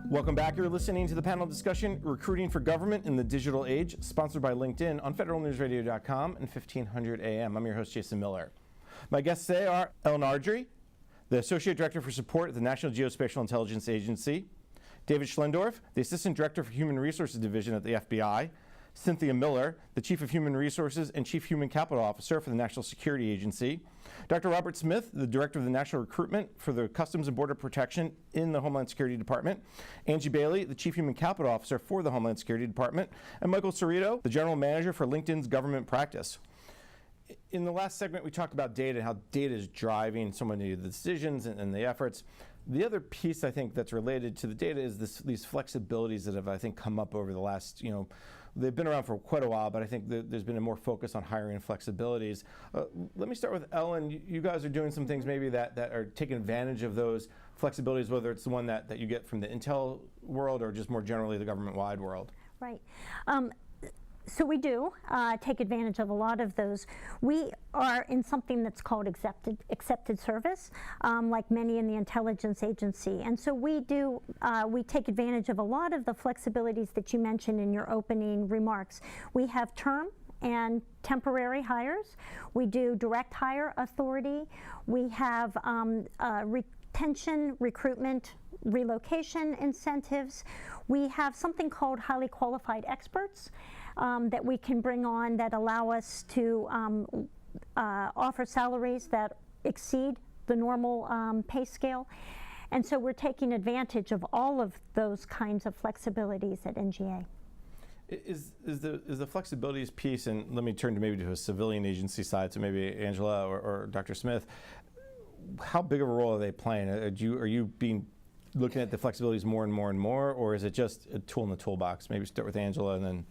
Welcome back. You're listening to the panel discussion, Recruiting for Government in the Digital Age, sponsored by LinkedIn on federalnewsradio.com and 1500 AM. I'm your host, Jason Miller. My guests today are Ellen Ardrey, the Associate Director for Support at the National Geospatial Intelligence Agency, David Schlendorf, the Assistant Director for Human Resources Division at the FBI, Cynthia Miller, the Chief of Human Resources and Chief Human Capital Officer for the National Security Agency, Dr. Robert Smith, the Director of the National Recruitment for the Customs and Border Protection in the Homeland Security Department, Angie Bailey, the Chief Human Capital Officer for the Homeland Security Department, and Michael Cerrito, the General Manager for LinkedIn's Government Practice. In the last segment, we talked about data and how data is driving so many of the decisions and the efforts. The other piece I think that's related to the data is these flexibilities that have, I think, come up over the last, they've been around for quite a while, but I think there's been a more focus on hiring flexibilities. Let me start with Ellen. You guys are doing some things maybe that are taking advantage of those flexibilities, whether it's the one that you get from the intel world or just more generally the government-wide world. Right. So we do take advantage of a lot of those. We are in something that's called accepted service, like many in the intelligence agency. And so we take advantage of a lot of the flexibilities that you mentioned in your opening remarks. We have term and temporary hires. We do direct hire authority. We have retention, recruitment, relocation incentives. We have something called highly qualified experts that we can bring on that allow us to offer salaries that exceed the normal pay scale. And so we're taking advantage of all of those kinds of flexibilities at NGA. Is the flexibilities piece, and let me turn to maybe to a civilian agency side, so maybe Angela or Dr. Smith, how big of a role are they playing? Are you looking at the flexibilities more and more and more, or is it just a tool in the toolbox? Maybe start with Angela and then.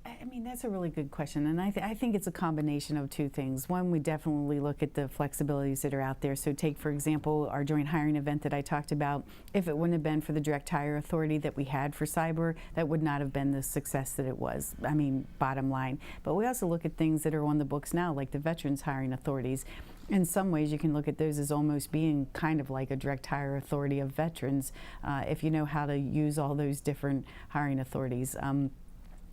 I mean, that's a really good question, and I think it's a combination of two things. One, we definitely look at the flexibilities that are out there. So take, for example, our joint hiring event that I talked about. If it wouldn't have been for the direct hire authority that we had for cyber, that would not have been the success that it was, I mean, bottom line. But we also look at things that are on the books now, like the veterans hiring authorities. In some ways, you can look at those as almost being kind of like a direct hire authority of veterans, if you know how to use all those different hiring authorities.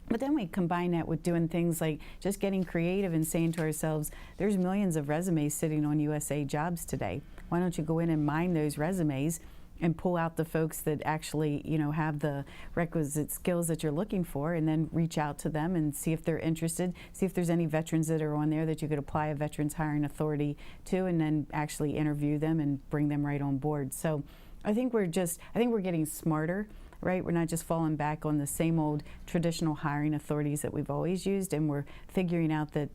But then we combine that with doing things like just getting creative and saying to ourselves, there's millions of resumes sitting on USA Jobs today. Why don't you go in and mine those resumes and pull out the folks that actually, have the requisite skills that you're looking for, and then reach out to them and see if they're interested, see if there's any veterans that are on there that you could apply a veterans hiring authority to, and then actually interview them and bring them right on board. So I think we're getting smarter. Right, we're not just falling back on the same old traditional hiring authorities that we've always used, and we're figuring out that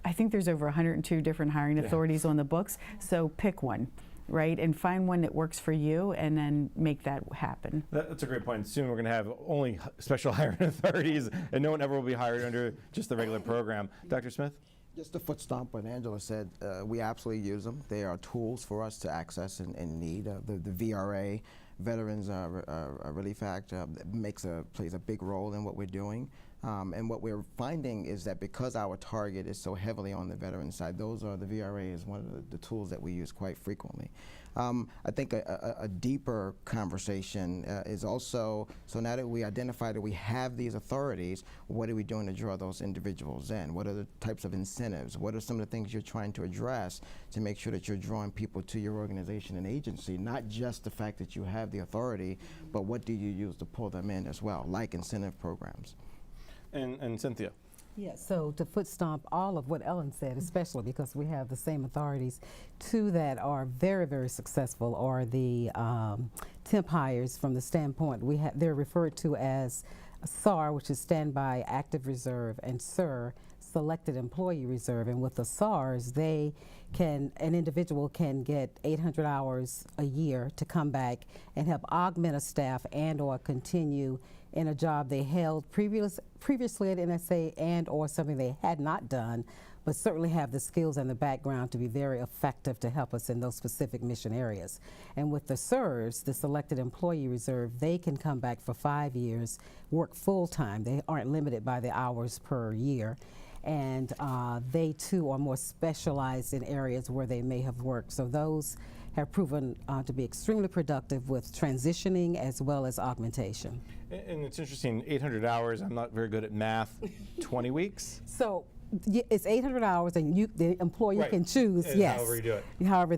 I think there's over 102 different hiring authorities on the books. So pick one, right, and find one that works for you, and then make that happen. That's a great point. Soon we're going to have only special hiring authorities, and no one ever will be hired under just the regular program. Dr. Smith? Just to foot stomp what Angela said, we absolutely use them. They are tools for us to access and need. The VRA, Veterans Relief Act, plays a big role in what we're doing. And what we're finding is that because our target is so heavily on the veteran side, the VRA is one of the tools that we use quite frequently. I think a deeper conversation is also, so now that we identify that we have these authorities, what are we doing to draw those individuals in? What are the types of incentives? What are some of the things you're trying to address to make sure that you're drawing people to your organization and agency, not just the fact that you have the authority, but what do you use to pull them in as well, like incentive programs? And Cynthia. Yes, so to foot stomp all of what Ellen said, especially because we have the same authorities, two that are very, very successful are the temp hires from the standpoint, they're referred to as SAR, which is Standby Active Reserve, and SIR, Selected Employee Reserve. And with the SARs, an individual can get 800 hours a year to come back and help augment a staff and or continue in a job they held previously at NSA and or something they had not done, but certainly have the skills and the background to be very effective to help us in those specific mission areas. And with the SIRS, the Selected Employee Reserve, they can come back for 5 years, work full-time. They aren't limited by the hours per year. And they too are more specialized in areas where they may have worked. So those have proven to be extremely productive with transitioning as well as augmentation. And it's interesting, 800 hours, I'm not very good at math, 20 weeks? So it's 800 hours, and the employer Right. can choose, And yes, however you do it. However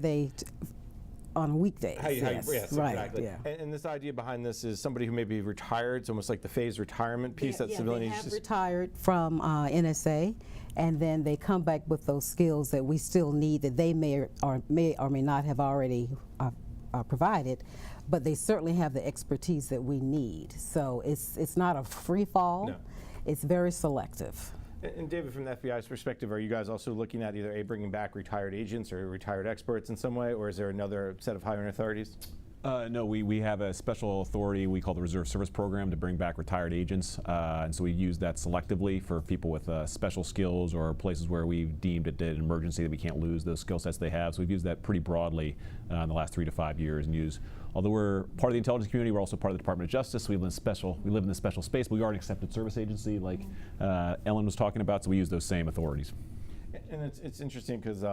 on weekdays. Yes, right, exactly. yeah. And this idea behind this is somebody who may be retired. It's almost like the phased retirement piece that Yeah, civilian they have agencies. retired from NSA, and then they come back with those skills that we still need that they may or may not have already provided, but they certainly have the expertise that we need. So it's not a free fall. No. It's very selective. And David, from the FBI's perspective, are you guys also looking at either bringing back retired agents or retired experts in some way, or is there another set of hiring authorities? No, we have a special authority we call the Reserve Service Program to bring back retired agents, and so we use that selectively for people with special skills or places where we've deemed it an emergency that we can't lose those skill sets they have. So we've used that pretty broadly in the last 3 to 5 years, and although we're part of the intelligence community, we're also part of the Department of Justice. We live in this special space, but we are an accepted service agency like Ellen was talking about, so we use those same authorities. And it's interesting because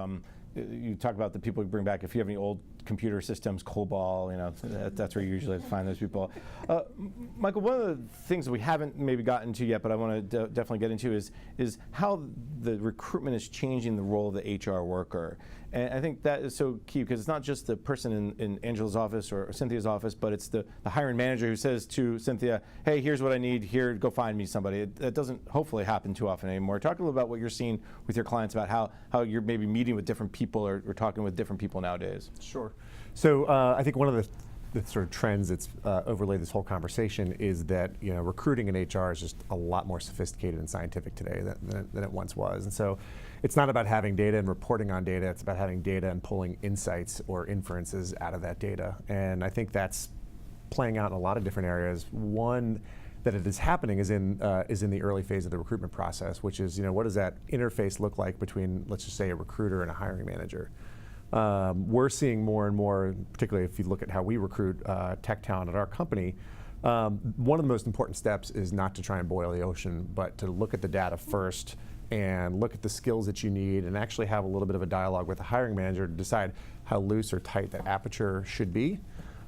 you talk about the people you bring back. If you have any old computer systems, COBOL, that's where you usually find those people. Michael, one of the things that we haven't maybe gotten to yet, but I want to definitely get into is how the recruitment is changing the role of the HR worker. And I think that is so key because it's not just the person in Angela's office or Cynthia's office, but it's the hiring manager who says to Cynthia, hey, here's what I need, here, go find me somebody. That doesn't hopefully happen too often anymore. Talk a little about what you're seeing with your clients about how you're maybe meeting with different people or talking with different people nowadays. Sure. So I think one of the sort of trends that's overlaid this whole conversation is that recruiting in HR is just a lot more sophisticated and scientific today than it once was. And so it's not about having data and reporting on data, it's about having data and pulling insights or inferences out of that data. And I think that's playing out in a lot of different areas. One that it is happening is in the early phase of the recruitment process, which is what does that interface look like between, let's just say, a recruiter and a hiring manager. We're seeing more and more, particularly if you look at how we recruit tech talent at our company, one of the most important steps is not to try and boil the ocean, but to look at the data first and look at the skills that you need and actually have a little bit of a dialogue with the hiring manager to decide how loose or tight that aperture should be.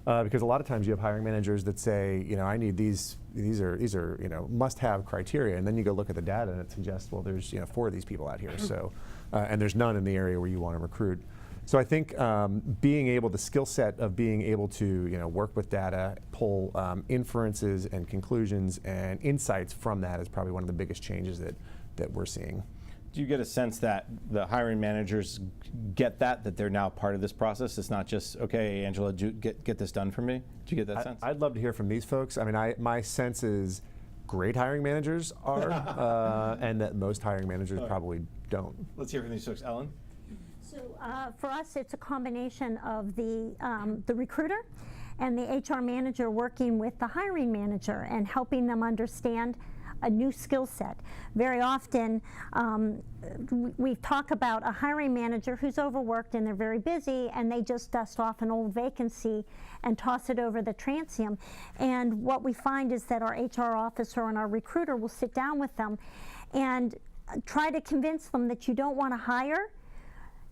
Because a lot of times you have hiring managers that say, I need these are must-have criteria, and then you go look at the data and it suggests, well, there's 4 of these people out here, so and there's none in the area where you want to recruit. So I think the skill set of being able to work with data, pull inferences and conclusions and insights from that is probably one of the biggest changes that we're seeing. Do you get a sense that the hiring managers get that they're now part of this process? It's not just, okay, Angela, get this done for me? Do you get that sense? I'd love to hear from these folks. I mean, my sense is great hiring managers are, and that most hiring managers probably don't. Let's hear from these folks. Ellen? So for us, it's a combination of the recruiter and the HR manager working with the hiring manager and helping them understand a new skill set. Very often, we talk about a hiring manager who's overworked and they're very busy and they just dust off an old vacancy and toss it over the transom. And what we find is that our HR officer and our recruiter will sit down with them and try to convince them that you don't want to hire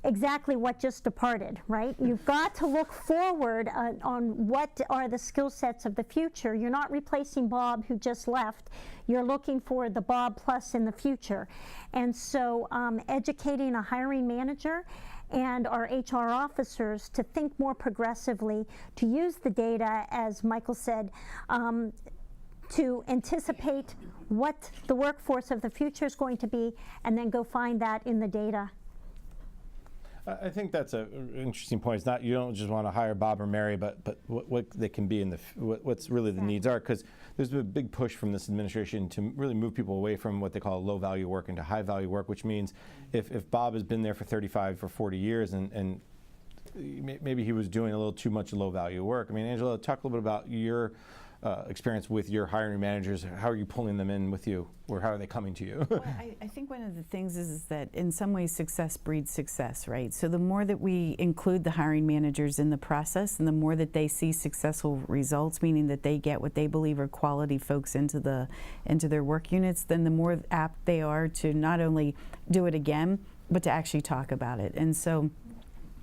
exactly what just departed, right? You've got to look forward on what are the skill sets of the future. You're not replacing Bob who just left. You're looking for the Bob plus in the future. And so educating a hiring manager and our HR officers to think more progressively, to use the data, as Michael said, to anticipate what the workforce of the future is going to be and then go find that in the data. I think that's an interesting point. It's not, you don't just want to hire Bob or Mary, but what they can be and what's really the needs are. Because there's been a big push from this administration to really move people away from what they call low value work into high value work, which means if Bob has been there for 35 or 40 years and maybe he was doing a little too much low value work. I mean, Angela, talk a little bit about your experience with your hiring managers. How are you pulling them in with you, or how are they coming to you? Well, I think one of the things is that in some ways success breeds success, right? So the more that we include the hiring managers in the process and the more that they see successful results, meaning that they get what they believe are quality folks into their work units, then the more apt they are to not only do it again, but to actually talk about it. And so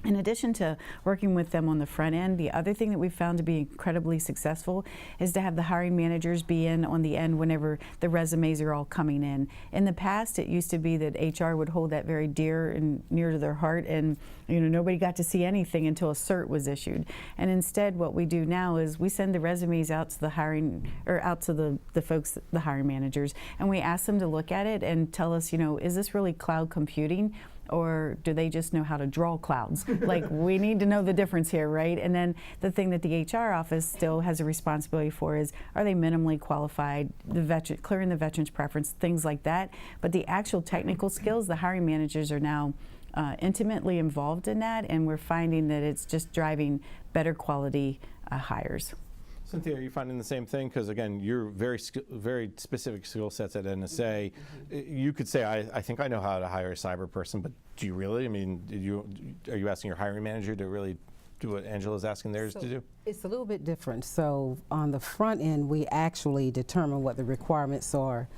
In addition to working with them on the front end, the other thing that we've found to be incredibly successful is to have the hiring managers be in on the end whenever the resumes are all coming in. In the past, it used to be that HR would hold that very dear and near to their heart, and nobody got to see anything until a cert was issued. And instead, what we do now is we send the resumes out to the hiring, or out to the folks, the hiring managers, and we ask them to look at it and tell us, is this really cloud computing? Or do they just know how to draw clouds? Like, we need to know the difference here, right? And then the thing that the HR office still has a responsibility for is, are they minimally qualified, clearing the veteran's preference, things like that. But the actual technical skills, the hiring managers are now intimately involved in that, and we're finding that it's just driving better quality hires. Cynthia, are you finding the same thing? Because again, you're very specific skill sets at NSA. You could say, I think I know how to hire a cyber person, but do you really? I mean, are you asking your hiring manager to really do what Angela's asking theirs to do? It's a little bit different. So on the front end, we actually determine what the requirements are.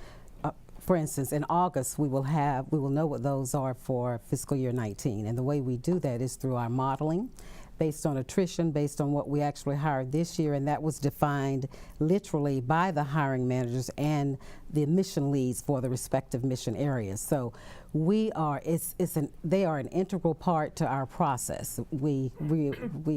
For instance, in August, we will know what those are for fiscal year 19. And the way we do that is through our modeling, based on attrition, based on what we actually hired this year, and that was defined literally by the hiring managers and the mission leads for the respective mission areas. So they are an integral part to our process. We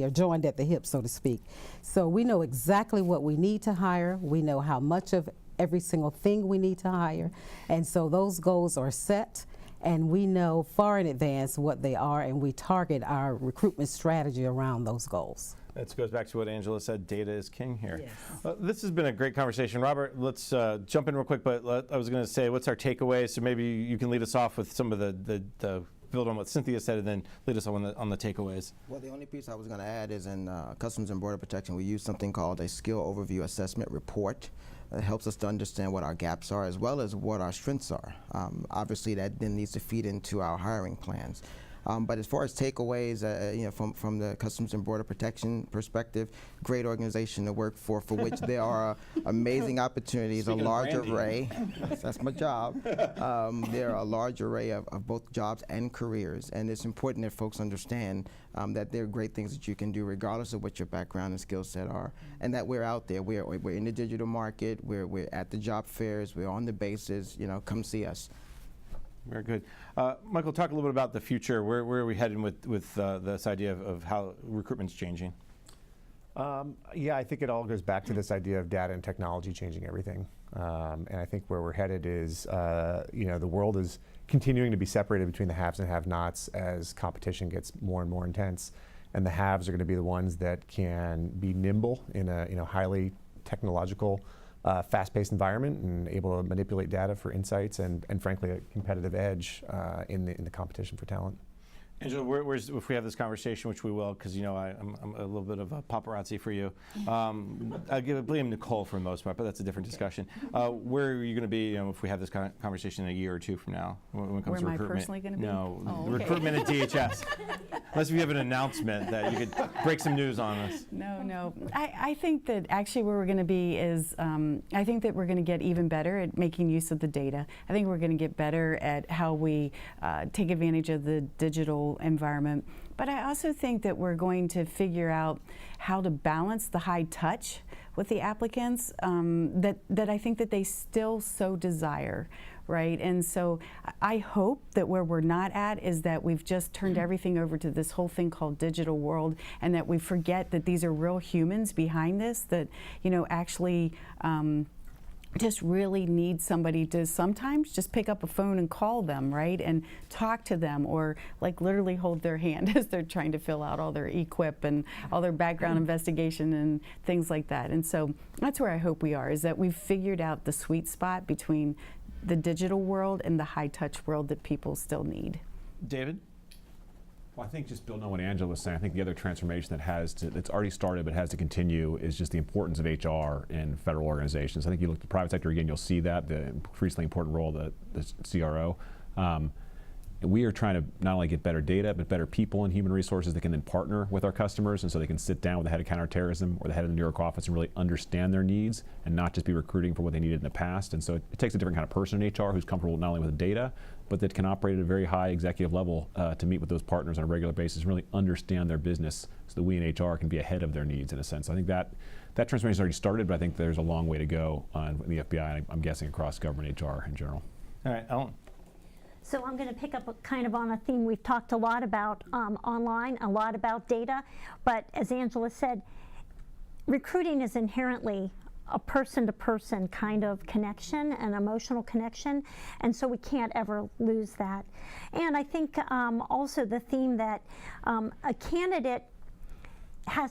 are joined at the hip, so to speak. So we know exactly what we need to hire. We know how much of every single thing we need to hire, and so those goals are set. And we know far in advance what they are, and we target our recruitment strategy around those goals. That goes back to what Angela said, data is king here. Yes. This has been a great conversation. Robert, let's jump in real quick, but I was going to say, what's our takeaways? So maybe you can lead us off with some of the build on what Cynthia said, and then lead us on the takeaways. Well, the only piece I was going to add is in Customs and Border Protection, we use something called a skill overview assessment report. It helps us to understand what our gaps are as well as what our strengths are. Obviously, that then needs to feed into our hiring plans. But as far as takeaways, from the Customs and Border Protection perspective, great organization to work for which there are amazing opportunities, Speaking a large of array. That's my job. There are a large array of both jobs and careers, and it's important that folks understand that there are great things that you can do regardless of what your background and skill set are, and that we're out there. We're in the digital market. We're at the job fairs. We're on the bases. Come see us. Very good. Michael, talk a little bit about the future. Where are we heading with this idea of how recruitment's changing? Yeah, I think it all goes back to this idea of data and technology changing everything. And I think where we're headed is, the world is continuing to be separated between the haves and have-nots as competition gets more and more intense. And the haves are going to be the ones that can be nimble in a highly technological, fast-paced environment and able to manipulate data for insights and frankly, a competitive edge in the competition for talent. Angela, if we have this conversation, which we will, because I'm a little bit of a paparazzi for you. I blame Nicole for the most part, but that's a different discussion. Where are you going to be if we have this conversation in a year or two from now when it comes to recruitment? Where am I personally going to be? No, okay. Recruitment at DHS. Unless you have an announcement that you could break some news on us. No. I think that actually where we're going to be is, I think that we're going to get even better at making use of the data. I think we're going to get better at how we take advantage of the digital environment. But I also think that we're going to figure out how to balance the high touch with the applicants that I think that they still so desire. Right, and so I hope that where we're not at is that we've just turned everything over to this whole thing called digital world, and that we forget that these are real humans behind this that actually just really need somebody to sometimes just pick up a phone and call them, right, and talk to them, or like literally hold their hand as they're trying to fill out all their equip and all their background investigation and things like that. And so that's where I hope we are, is that we've figured out the sweet spot between the digital world and the high-touch world that people still need. David? Well, I think just building on what Angela was saying, I think the other transformation that's already started but has to continue is just the importance of HR in federal organizations. I think you look at the private sector again, you'll see that, the increasingly important role of the CRO. We are trying to not only get better data, but better people and human resources that can then partner with our customers, and so they can sit down with the head of counterterrorism or the head of the New York office and really understand their needs and not just be recruiting for what they needed in the past. And so it takes a different kind of person in HR who's comfortable not only with the data, but that can operate at a very high executive level to meet with those partners on a regular basis and really understand their business so that we in HR can be ahead of their needs in a sense. I think that transformation has already started, but I think there's a long way to go in the FBI, and I'm guessing across government HR in general. All right, Ellen. So I'm going to pick up kind of on a theme we've talked a lot about online, a lot about data, but as Angela said, recruiting is inherently a person-to-person kind of connection, an emotional connection, and so we can't ever lose that. And I think also the theme that a candidate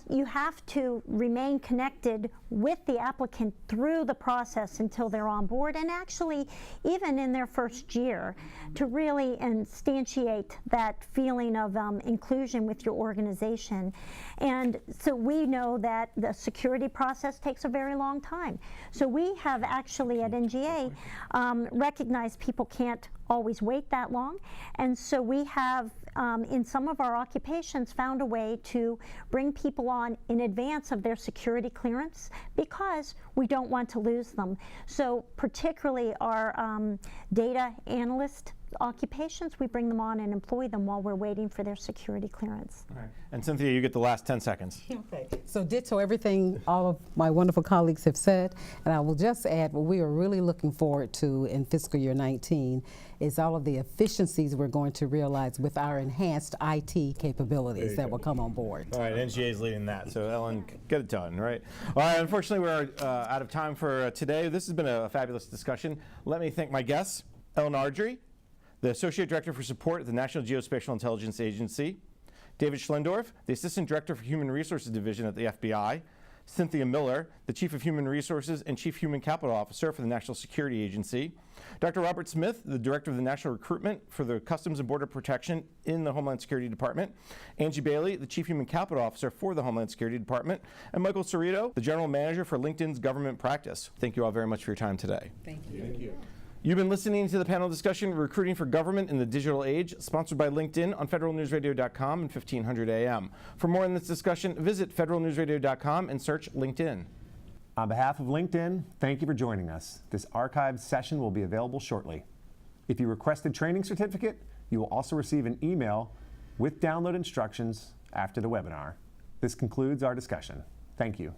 you have to remain connected with the applicant through the process until they're on board, and actually even in their first year, to really instantiate that feeling of inclusion with your organization. And so we know that the security process takes a very long time. So we have actually at NGA recognized people can't always wait that long, and so we have in some of our occupations found a way to bring people on in advance of their security clearance because we don't want to lose them. So particularly our data analyst occupations, we bring them on and employ them while we're waiting for their security clearance. All right. And Cynthia, you get the last 10 seconds. Okay. So ditto everything all of my wonderful colleagues have said, and I will just add what we are really looking forward to in fiscal year 19 is all of the efficiencies we're going to realize with our enhanced IT capabilities that will come on board. All right, NGA is leading that, so Ellen, get it done, right? All right, unfortunately, we're out of time for today. This has been a fabulous discussion. Let me thank my guests, Ellen Ardrey, the Associate Director for Support at the National Geospatial Intelligence Agency, David Schlendorf, the Assistant Director for Human Resources Division at the FBI, Cynthia Miller, the Chief of Human Resources and Chief Human Capital Officer for the National Security Agency, Dr. Robert Smith, the Director of the National Recruitment for the Customs and Border Protection in the Homeland Security Department, Angie Bailey, the Chief Human Capital Officer for the Homeland Security Department, and Michael Cerrito, the General Manager for LinkedIn's Government Practice. Thank you all very much for your time today. Thank you. Thank you. You've been listening to the panel discussion, Recruiting for Government in the Digital Age, sponsored by LinkedIn on federalnewsradio.com and 1500 AM. For more on this discussion, visit federalnewsradio.com and search LinkedIn. On behalf of LinkedIn, thank you for joining us. This archived session will be available shortly. If you requested training certificate, you will also receive an email with download instructions after the webinar. This concludes our discussion. Thank you.